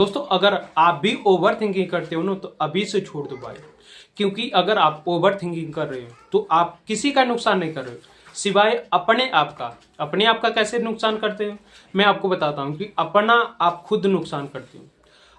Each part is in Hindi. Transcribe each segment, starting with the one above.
दोस्तों अगर आप भी ओवर थिंकिंग करते हो ना तो अभी से छोड़ दो भाई। क्योंकि अगर आप ओवर थिंकिंग कर रहे हो तो आप किसी का नुकसान नहीं कर रहे हो सिवाय अपने आप का कैसे नुकसान करते हो मैं आपको बताता हूँ कि अपना आप खुद नुकसान करते हो।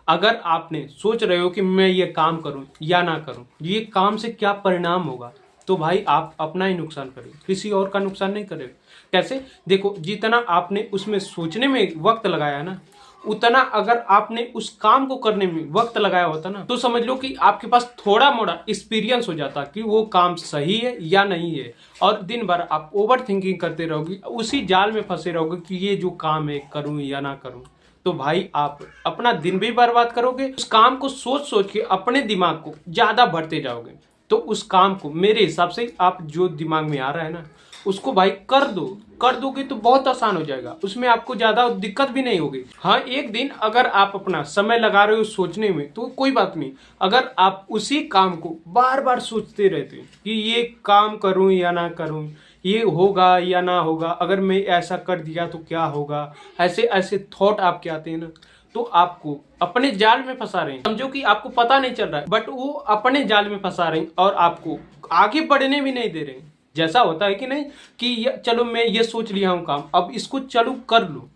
अगर आपने सोच रहे हो कि मैं ये काम करूं या ना करूं, ये काम से क्या परिणाम होगा, तो भाई आप अपना ही नुकसान करें, किसी और का नुकसान नहीं करें। कैसे? देखो, जितना आपने उसमें सोचने में वक्त लगाया ना, उतना अगर आपने उस काम को करने में वक्त लगाया होता ना, तो समझ लो कि आपके पास थोड़ा मोड़ा एक्सपीरियंस हो जाता कि वो काम सही है या नहीं है। और दिन भर आप ओवर थिंकिंग करते रहोगे, उसी जाल में फंसे रहोगे कि ये जो काम है करूं या ना करूं, तो भाई आप अपना दिन भी बर्बाद करोगे। उस काम को सोच सोच के अपने दिमाग को ज्यादा भरते जाओगे। तो उस काम को मेरे हिसाब से आप जो दिमाग में आ रहा है ना, उसको भाई कर दोगे तो बहुत आसान हो जाएगा, उसमें आपको ज्यादा दिक्कत भी नहीं होगी। हाँ, एक दिन अगर आप अपना समय लगा रहे हो सोचने में तो कोई बात नहीं। अगर आप उसी काम को बार बार सोचते रहते हो कि ये काम करूं या ना करूं, ये होगा या ना होगा, अगर मैं ऐसा कर दिया तो क्या होगा, ऐसे ऐसे थॉट आपके आते हैं ना, तो आपको अपने जाल में फंसा रहे हैं। समझो कि आपको पता नहीं चल रहा है, बट वो अपने जाल में फंसा रहे हैं और आपको आगे बढ़ने भी नहीं दे रहे हैं। जैसा होता है कि नहीं कि चलो मैं ये सोच लिया हूँ काम, अब इसको चलो कर लो।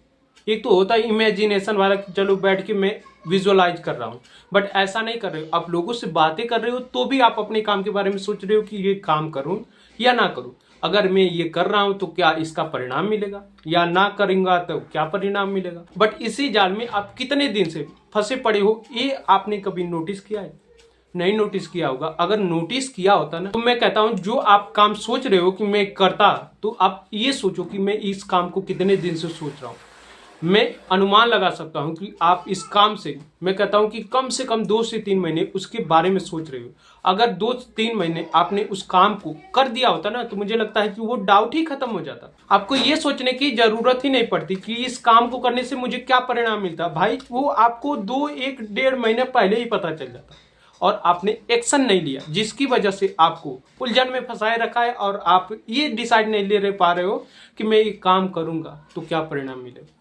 एक तो होता है इमेजिनेशन वाला कि चलो बैठ के मैं विजुअलाइज कर रहा हूँ, बट ऐसा नहीं कर रहे हो। आप लोगों से बातें कर रहे हो तो भी आप अपने काम के बारे में सोच रहे हो कि ये काम करूँ या ना करूँ। अगर मैं ये कर रहा हूं तो क्या इसका परिणाम मिलेगा, या ना करूंगा तो क्या परिणाम मिलेगा। बट इसी जाल में आप कितने दिन से फंसे पड़े हो, ये आपने कभी नोटिस किया है? नहीं नोटिस किया होगा। अगर नोटिस किया होता ना, तो मैं कहता हूं जो आप काम सोच रहे हो कि मैं करता, तो आप ये सोचो कि मैं इस काम को कितने दिन से सोच रहा हूं। मैं अनुमान लगा सकता हूं कि आप इस काम से, मैं कहता हूं कि कम से कम 2 से 3 महीने उसके बारे में सोच रहे हो। अगर 2 से 3 महीने आपने उस काम को कर दिया होता ना, तो मुझे लगता है कि वो डाउट ही खत्म हो जाता। आपको ये सोचने की जरूरत ही नहीं पड़ती कि इस काम को करने से मुझे क्या परिणाम मिलता। भाई वो आपको 1 डेढ़ महीने पहले ही पता चल जाता, और आपने एक्शन नहीं लिया, जिसकी वजह से आपको उलझन में फंसाए रखा है। और आप ये डिसाइड नहीं ले पा रहे हो कि मैं ये काम करूंगा तो क्या परिणाम मिलेगा।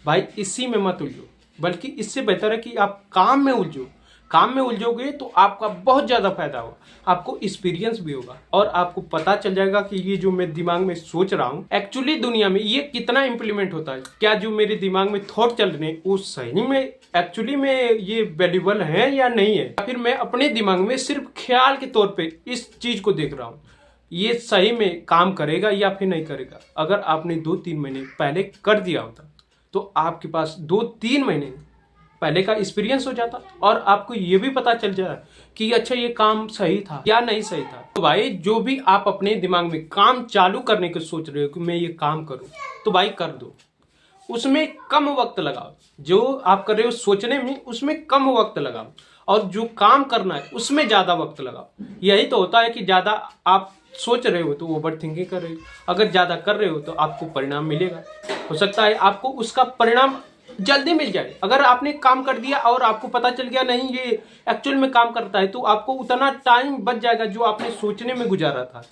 भाई इसी में मत उलझो, बल्कि इससे बेहतर है कि आप काम में उलझो। काम में उलझोगे तो आपका बहुत ज्यादा फायदा होगा, आपको एक्सपीरियंस भी होगा और आपको पता चल जाएगा कि ये जो मैं दिमाग में सोच रहा हूँ एक्चुअली दुनिया में ये कितना इंप्लीमेंट होता है। क्या जो मेरे दिमाग में थॉट चल रहे हैं वो सही में एक्चुअली में ये वैल्यूबल है या नहीं है, या फिर मैं अपने दिमाग में सिर्फ ख्याल के तौर पर इस चीज को देख रहा हूँ, ये सही में काम करेगा या फिर नहीं करेगा। अगर आपने 2-3 महीने पहले कर दिया होता तो आपके पास 2-3 महीने पहले का एक्सपीरियंस हो जाता और आपको ये भी पता चल जाए कि अच्छा ये काम सही था या नहीं सही था। तो भाई जो भी आप अपने दिमाग में काम चालू करने की सोच रहे हो कि मैं ये काम करूं, तो भाई कर दो। उसमें कम वक्त लगाओ, जो आप कर रहे हो सोचने में उसमें कम वक्त लगाओ, और जो काम करना है उसमें ज्यादा वक्त लगाओ। यही तो होता है कि ज्यादा आप सोच रहे हो तो ओवर थिंकिंग कर रहे हो, अगर ज्यादा कर रहे हो तो आपको परिणाम मिलेगा। हो सकता है आपको उसका परिणाम जल्दी मिल जाए। अगर आपने काम कर दिया और आपको पता चल गया नहीं ये एक्चुअल में काम करता है, तो आपको उतना टाइम बच जाएगा जो आपने सोचने में गुजारा था।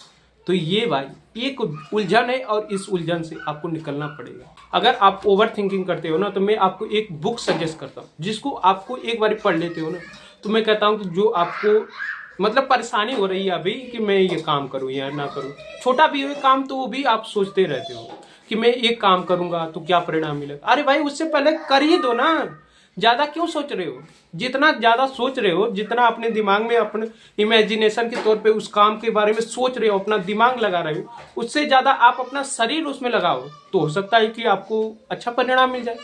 तो ये भाई एक उलझन है और इस उलझन से आपको निकलना पड़ेगा। अगर आप ओवर थिंकिंग करते हो ना, तो मैं आपको एक बुक सजेस्ट करता हूँ, जिसको आपको एक बार पढ़ लेते हो ना, तो मैं कहता हूँ कि जो आपको मतलब परेशानी हो रही है अभी कि मैं ये काम करूं या ना करूं, छोटा भी हो काम तो वो भी आप सोचते रहते हो कि मैं ये काम करूंगा तो क्या परिणाम मिलेगा। अरे भाई उससे पहले कर ही दो ना, ज्यादा क्यों सोच रहे हो। जितना ज्यादा सोच रहे हो, जितना अपने दिमाग में अपने इमेजिनेशन के तौर पे उस काम के बारे में सोच रहे हो, अपना दिमाग लगा रहे हो, उससे ज्यादा आप अपना शरीर उसमें लगाओ, तो हो सकता है कि आपको अच्छा परिणाम मिल जाए।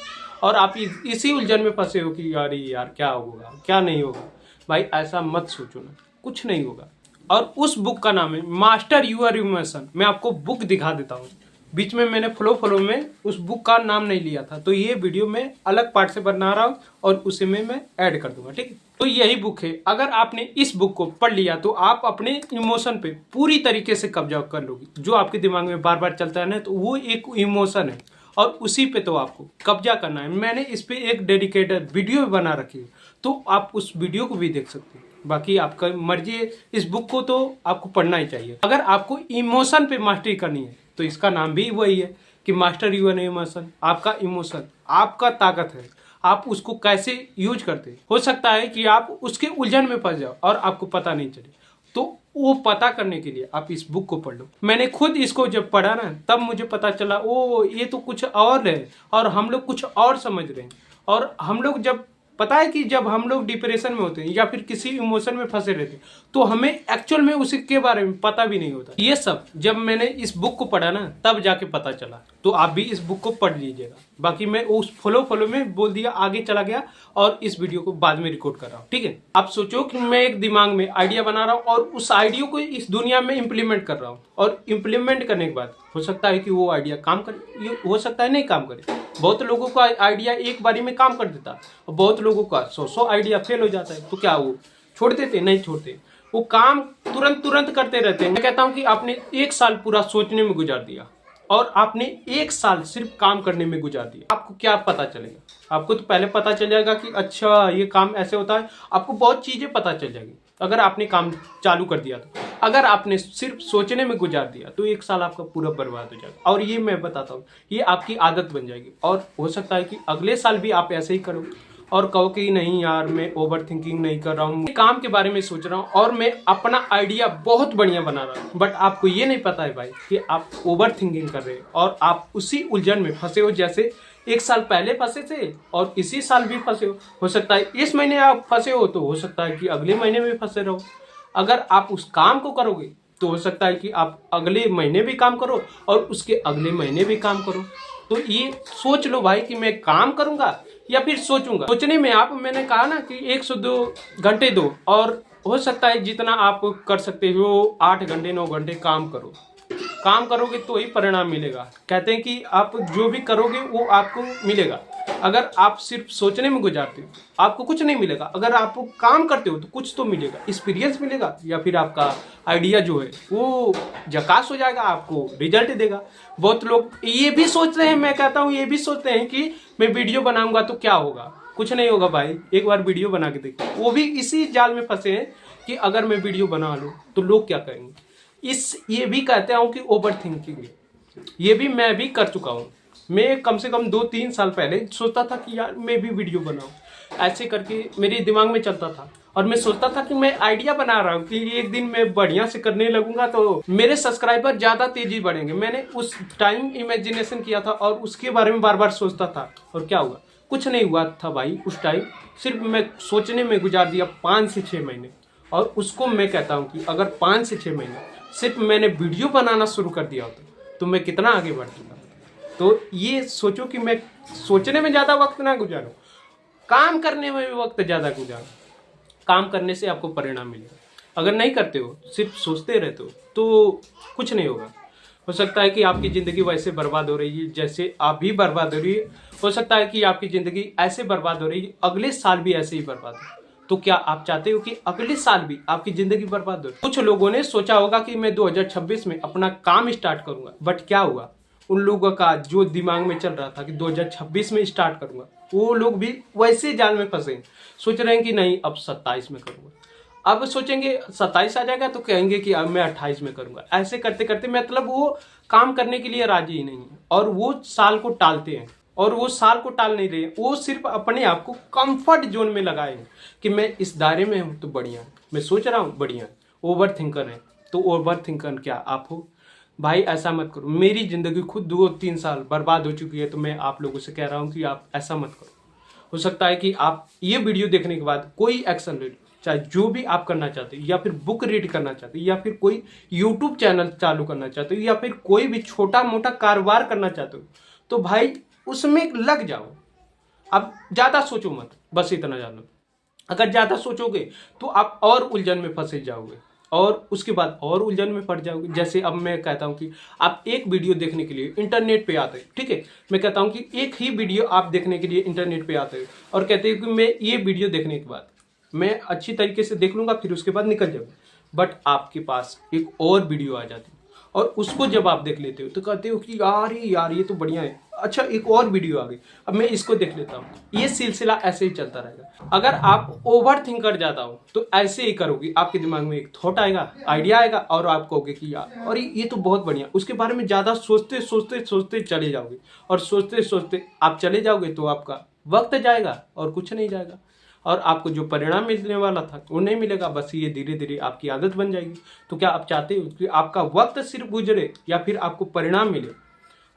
और आप इसी उलझन में फंसे हो कि यार यार क्या होगा क्या नहीं होगा। भाई ऐसा मत सोचो ना, कुछ नहीं होगा। और उस बुक का नाम है मास्टर यूर इमोशन। मैं आपको बुक दिखा देता हूँ, बीच में मैंने फ्लो में उस बुक का नाम नहीं लिया था, तो ये वीडियो में अलग पार्ट से बना रहा हूँ और उसे में मैं ऐड कर दूंगा, ठीक है। तो यही बुक है, अगर आपने इस बुक को पढ़ लिया तो आप अपने इमोशन पे पूरी तरीके से कब्जा कर लोगे। जो आपके दिमाग में बार बार चलता है ना, तो वो एक इमोशन है और उसी पे तो आपको कब्जा करना है। मैंने इस पे एक डेडिकेटेड वीडियो भी बना रखी है, तो आप उस वीडियो को भी देख सकते हैं। बाकी आपका मर्जी है, इस बुक को तो आपको पढ़ना ही चाहिए। अगर आपको इमोशन पे मास्टरी करनी है तो इसका नाम भी वही है कि मास्टर यूर इमोशन। आपका इमोशन आपका ताकत है, आप उसको कैसे यूज करते हैं। हो सकता है कि आप उसके उलझन में फंस जाओ और आपको पता नहीं चले। तो वो पता करने के लिए आप इस बुक को पढ़ लो। मैंने खुद इसको जब पढ़ा ना, तब मुझे पता चला ओ ये तो कुछ और है और हम लोग कुछ और समझ रहे हैं। और हम लोग जब पता है कि जब हम लोग डिप्रेशन में होते हैं या फिर किसी इमोशन में फंसे रहते हैं तो हमें एक्चुअल में उसी के बारे में पता भी नहीं होता। ये सब जब मैंने इस बुक को पढ़ा ना, तब जाके पता चला। तो आप भी इस बुक को पढ़ लीजिएगा। बाकी मैं उस फॉलो में बोल दिया, आगे चला गया और इस वीडियो को बाद में रिकॉर्ड कर रहा हूँ। ठीक है, आप सोचो कि मैं एक दिमाग में आइडिया बना रहा हूँ और उस आइडिया को इस दुनिया में इम्प्लीमेंट कर रहा हूँ। और इम्प्लीमेंट करने के बाद हो सकता है कि वो आइडिया काम करे, ये हो सकता है नहीं काम करे। बहुत लोगों का आइडिया एक बारी में काम कर देता और बहुत लोगों का 100 आइडिया फेल हो जाता है। तो क्या वो छोड़ देते? नहीं छोड़ते, वो काम तुरंत करते रहते हैं। मैं कहता हूँ कि आपने 1 साल पूरा सोचने में गुजार दिया और आपने 1 साल सिर्फ काम करने में गुजार दिया, आपको क्या पता चलेगा? आपको तो पहले पता चल जाएगा कि अच्छा ये काम ऐसे होता है। आपको बहुत चीजें पता चल जाएगी अगर आपने काम चालू कर दिया तो। अगर आपने सिर्फ सोचने में गुजार दिया तो 1 साल आपका पूरा बर्बाद हो जाएगा। और ये मैं बताता हूँ, ये आपकी आदत बन जाएगी और हो सकता है कि अगले साल भी आप ऐसे ही करो और कहो कि नहीं यार मैं ओवर थिंकिंग नहीं कर रहा हूँ, काम के बारे में सोच रहा हूँ और मैं अपना आइडिया बहुत बढ़िया बना रहा हूँ। बट आपको ये नहीं पता है भाई कि आप ओवर थिंकिंग कर रहे हो और आप उसी उलझन में फंसे हो जैसे 1 साल पहले फंसे थे और इसी साल भी फंसे हो सकता है इस महीने आप फंसे हो तो हो सकता है कि अगले महीने में फंसे रहो। अगर आप उस काम को करोगे तो हो सकता है कि आप अगले महीने भी काम करो और उसके अगले महीने भी काम करो। तो ये सोच लो भाई कि मैं काम करूंगा या फिर सोचूंगा। सोचने में आप, मैंने कहा ना कि 102 घंटे दो और हो सकता है जितना आप कर सकते हो 8 घंटे 9 घंटे काम करो। काम करोगे तो ही परिणाम मिलेगा। कहते हैं कि आप जो भी करोगे वो आपको मिलेगा। अगर आप सिर्फ सोचने में गुजारते हो आपको कुछ नहीं मिलेगा। अगर आप काम करते हो तो कुछ तो मिलेगा, एक्सपीरियंस मिलेगा या फिर आपका आइडिया जो है वो झकास हो जाएगा, आपको रिजल्ट देगा। बहुत लोग ये भी सोचते हैं, मैं कहता हूँ ये भी सोचते हैं कि मैं वीडियो बनाऊंगा तो क्या होगा। कुछ नहीं होगा भाई, एक बार वीडियो बना के देखो। वो भी इसी जाल में फंसे हैं कि अगर मैं वीडियो बना लूँ तो लोग क्या कहेंगे। ये भी कहते हूँ कि ओवर थिंकिंग है, ये भी मैं भी कर चुका हूँ। मैं कम से कम 2-3 साल पहले सोचता था कि यार मैं भी वीडियो बनाऊँ, ऐसे करके मेरे दिमाग में चलता था और मैं सोचता था कि मैं आइडिया बना रहा हूँ कि एक दिन मैं बढ़िया से करने लगूंगा तो मेरे सब्सक्राइबर ज़्यादा तेजी बढ़ेंगे। मैंने उस टाइम इमेजिनेशन किया था और उसके बारे में बार बार सोचता था और क्या हुआ? कुछ नहीं हुआ था भाई। उस टाइम सिर्फ मैं सोचने में गुजार दिया 5 से 6 महीने। और उसको मैं कहता हूँ कि अगर 5 से 6 महीने सिर्फ मैंने वीडियो बनाना शुरू कर दिया होता तो मैं कितना आगे बढ़ चुका। तो ये सोचो कि मैं सोचने में ज़्यादा वक्त ना गुजारूं, काम करने में भी वक्त ज़्यादा गुजारूं। काम करने से आपको परिणाम मिलेगा। अगर नहीं करते हो, सिर्फ सोचते रहते हो तो कुछ नहीं होगा। हो सकता है कि आपकी ज़िंदगी वैसे बर्बाद हो रही है जैसे आप भी बर्बाद हो रही है। हो सकता है कि आपकी ज़िंदगी ऐसे बर्बाद हो रही है अगले साल भी ऐसे ही बर्बाद हो। तो क्या आप चाहते हो कि अगले साल भी आपकी ज़िंदगी बर्बाद हो? कुछ लोगों ने सोचा होगा कि मैं 2026 में अपना काम स्टार्ट करूंगा, बट क्या हुआ? उन लोगों का जो दिमाग में चल रहा था कि 2026 में स्टार्ट करूंगा, वो लोग भी वैसे जाल में फंसे, सोच रहे हैं कि नहीं अब 27 में करूंगा। अब सोचेंगे 27 आ जाएगा तो कहेंगे कि अब मैं 28 में करूंगा। ऐसे करते करते मतलब वो काम करने के लिए राजी ही नहीं है और वो साल को टालते हैं। और वो साल को टाल नहीं रहे, वो सिर्फ अपने आप को कंफर्ट जोन में लगाए हैं कि मैं इस दायरे में हूँ तो बढ़िया है, मैं सोच रहा हूँ बढ़िया है। ओवर थिंकर है तो ओवर थिंकर क्या आप हो? भाई ऐसा मत करो। मेरी ज़िंदगी खुद 2-3 साल बर्बाद हो चुकी है तो मैं आप लोगों से कह रहा हूँ कि आप ऐसा मत करो। हो सकता है कि आप ये वीडियो देखने के बाद कोई एक्शन ले लो, चाहे जो भी आप करना चाहते हो, या फिर बुक रीड करना चाहते हो, या फिर कोई यूट्यूब चैनल चालू करना चाहते हो, या फिर कोई भी छोटा मोटा कारोबार करना चाहते हो, तो भाई उसमें लग जाओ। अब ज़्यादा सोचो मत, बस इतना जानो। अगर ज़्यादा सोचोगे तो आप और उलझन में फंसे जाओगे और उसके बाद और उलझन में पड़ जाओगे। जैसे अब मैं कहता हूँ कि आप एक वीडियो देखने के लिए इंटरनेट पे आते हैं, ठीक है, मैं कहता हूँ कि एक ही वीडियो आप देखने के लिए इंटरनेट पे आते हैं और कहते हैं कि मैं ये वीडियो देखने के बाद मैं अच्छी तरीके से देख लूँगा, फिर उसके बाद निकल जाऊँगा। बट आपके पास एक और वीडियो आ जाती है और उसको जब आप देख लेते हो तो कहते हो कि यार ये तो बढ़िया है, अच्छा एक और वीडियो आ गई, अब मैं इसको देख लेता हूँ। ये सिलसिला ऐसे ही चलता रहेगा। अगर आप ओवर थिंकर ज़्यादा हो तो ऐसे ही करोगे, आपके दिमाग में एक थॉट आएगा, आइडिया आएगा और आप कहोगे कि यार और ये तो बहुत बढ़िया। उसके बारे में ज़्यादा सोचते सोचते सोचते चले जाओगे और सोचते सोचते आप चले जाओगे तो आपका वक्त जाएगा और कुछ नहीं जाएगा, और आपको जो परिणाम मिलने वाला था वो नहीं मिलेगा। बस ये धीरे धीरे आपकी आदत बन जाएगी। तो क्या आप चाहते हो कि आपका वक्त सिर्फ गुजरे या फिर आपको परिणाम मिले?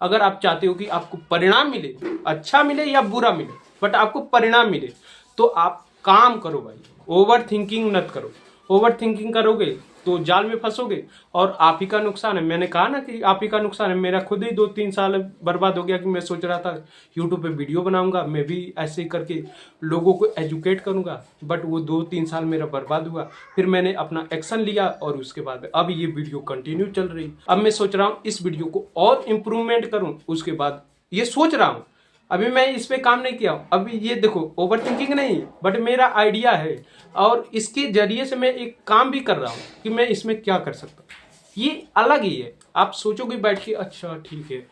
अगर आप चाहते हो कि आपको परिणाम मिले, अच्छा मिले या बुरा मिले, बट आपको परिणाम मिले, तो आप काम करो भाई, ओवर थिंकिंग मत करो। ओवर थिंकिंग करोगे तो जाल में फंसोगे और आप ही का नुकसान है। मैंने कहा ना कि आप ही का नुकसान है। मेरा खुद ही 2-3 साल बर्बाद हो गया कि मैं सोच रहा था यूट्यूब पे वीडियो बनाऊंगा, मैं भी ऐसे करके लोगों को एजुकेट करूंगा, बट वो 2-3 साल मेरा बर्बाद हुआ। फिर मैंने अपना एक्शन लिया और उसके बाद अब ये वीडियो कंटिन्यू चल रही। अब मैं सोच रहा हूँ इस वीडियो को और इम्प्रूवमेंट करूँ। उसके बाद ये सोच रहा हूँ, अभी मैं इस पे काम नहीं किया हूं। अभी ये देखो, ओवर थिंकिंग नहीं, बट मेरा आइडिया है और इसके जरिए से मैं एक काम भी कर रहा हूं कि मैं इसमें क्या कर सकता हूं। ये अलग ही है। आप सोचोगे बैठ के, अच्छा ठीक है,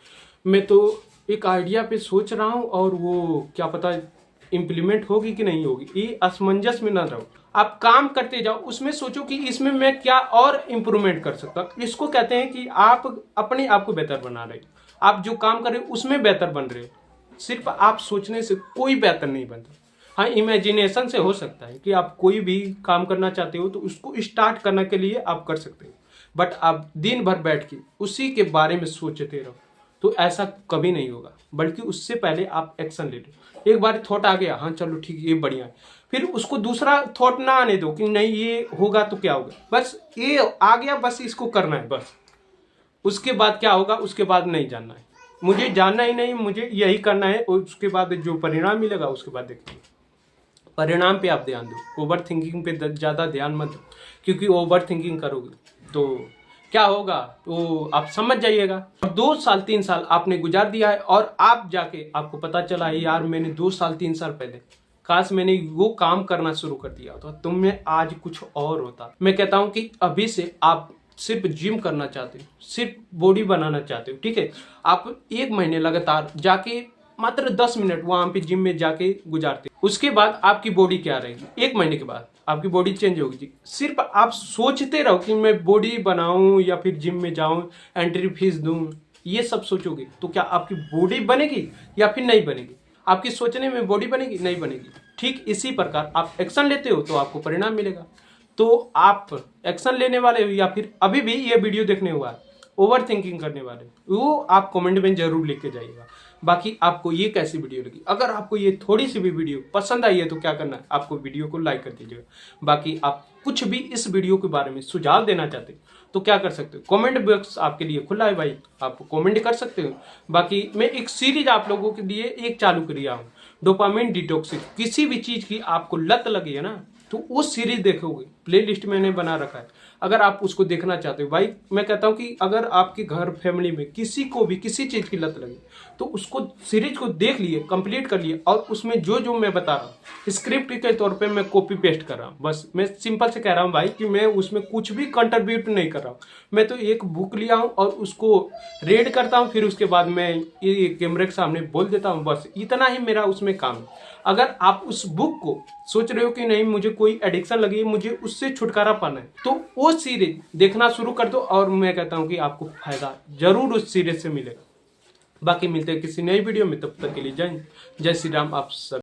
मैं तो एक आइडिया पे सोच रहा हूं और वो क्या पता इम्प्लीमेंट होगी कि नहीं होगी। ये असमंजस में ना रहो, आप काम करते जाओ, उसमें सोचो कि इसमें मैं क्या और इम्प्रूवमेंट कर सकता हूँ। इसको कहते हैं कि आप अपने आप को बेहतर बना रहे हो। आप जो काम कर रहे हो उसमें बेहतर बन रहे हो। सिर्फ आप सोचने से कोई बेहतर नहीं बनता। हाँ, इमेजिनेशन से हो सकता है कि आप कोई भी काम करना चाहते हो तो उसको स्टार्ट करने के लिए आप कर सकते हो, बट आप दिन भर बैठ के उसी के बारे में सोचते रहो तो ऐसा कभी नहीं होगा। बल्कि उससे पहले आप एक्शन ले लो। एक बार थॉट आ गया, हाँ चलो ठीक है ये बढ़िया है, फिर उसको दूसरा थॉट ना आने दो कि नहीं ये होगा तो क्या होगा। बस ये आ गया, बस इसको करना है बस। उसके बाद क्या होगा उसके बाद नहीं जानना है, मुझे जानना ही नहीं, मुझे यही करना है। और उसके बाद जो परिणाम मिलेगा उसके बाद देखिए। परिणाम पे आप ध्यान दो, ओवर थिंकिंग पे ज़्यादा ध्यान मत दो, क्योंकि ओवर थिंकिंग करोगे तो क्या होगा तो आप समझ जाइएगा। 2 साल 3 साल आपने गुजार दिया है और आप जाके आपको पता चला है यार मैंने 2 साल 3 साल पहले काश मैंने वो काम करना शुरू कर दिया होता तो मैं आज कुछ और होता। मैं कहता हूँ कि अभी से आप सिर्फ जिम करना चाहते हो, सिर्फ बॉडी बनाना चाहते हो, ठीक है, आप 1 महीने लगातार जाके मात्र 10 मिनट वहां पे जिम में जाके गुजारते हो। उसके बाद आपकी बॉडी क्या रहेगी, 1 महीने के बाद आपकी बॉडी चेंज होगी। सिर्फ आप सोचते रहो कि मैं बॉडी बनाऊं या फिर जिम में जाऊं, एंट्री फीस दूं, ये सब सोचोगे तो क्या आपकी बॉडी बनेगी या फिर नहीं बनेगी? आपकी सोचने में बॉडी बनेगी, नहीं बनेगी। ठीक इसी प्रकार आप एक्शन लेते हो तो आपको परिणाम मिलेगा। तो आप एक्शन लेने वाले हो या फिर अभी भी ये वीडियो देखने हुआ ओवर थिंकिंग करने वाले, वो आप कमेंट में जरूर लिख के जाइएगा। बाकी आपको ये कैसी वीडियो लगी? अगर आपको ये थोड़ी सी भी वीडियो पसंद आई है तो क्या करना है, आपको वीडियो को लाइक कर दीजिएगा। बाकी आप कुछ भी इस वीडियो के बारे में सुझाव देना चाहते हो तो क्या कर सकते हो, कमेंट बॉक्स आपके लिए खुला है भाई, आप कमेंट कर सकते हो। बाकी मैं एक सीरीज आप लोगों के लिए एक चालू किया हूँ, डोपामिन डिटॉक्सिस। किसी भी चीज की आपको लत लगी है ना तो वो सीरीज देखोगे, प्लेलिस्ट मैंने बना रखा है। अगर आप उसको देखना चाहते हो भाई, मैं कहता हूँ कि अगर आपके घर फैमिली में किसी को भी किसी चीज की लत लगी तो उसको सीरीज को देख लिए, कंप्लीट कर लिए, और उसमें जो जो मैं बता रहा हूँ स्क्रिप्ट के तौर पे मैं कॉपी पेस्ट कर रहा हूँ। बस मैं सिंपल से कह रहा हूँ भाई कि मैं उसमें कुछ भी कंट्रीब्यूट नहीं कर रहा हूँ। मैं तो एक बुक लिया हूँ और उसको रीड करता हूँ, फिर उसके बाद मैं ये कैमरे के सामने बोल देता हूँ। बस इतना ही मेरा उसमें काम है। अगर आप उस बुक को सोच रहे हो कि नहीं मुझे कोई एडिक्शन लगी है, मुझे उससे छुटकारा पाना है, तो वो सीरीज देखना शुरू कर दो और मैं कहता हूँ कि आपको फायदा जरूर उस सीरीज से मिलेगा। बाकी मिलते हैं किसी नई वीडियो में, तब तक के लिए जय श्री राम आप सब।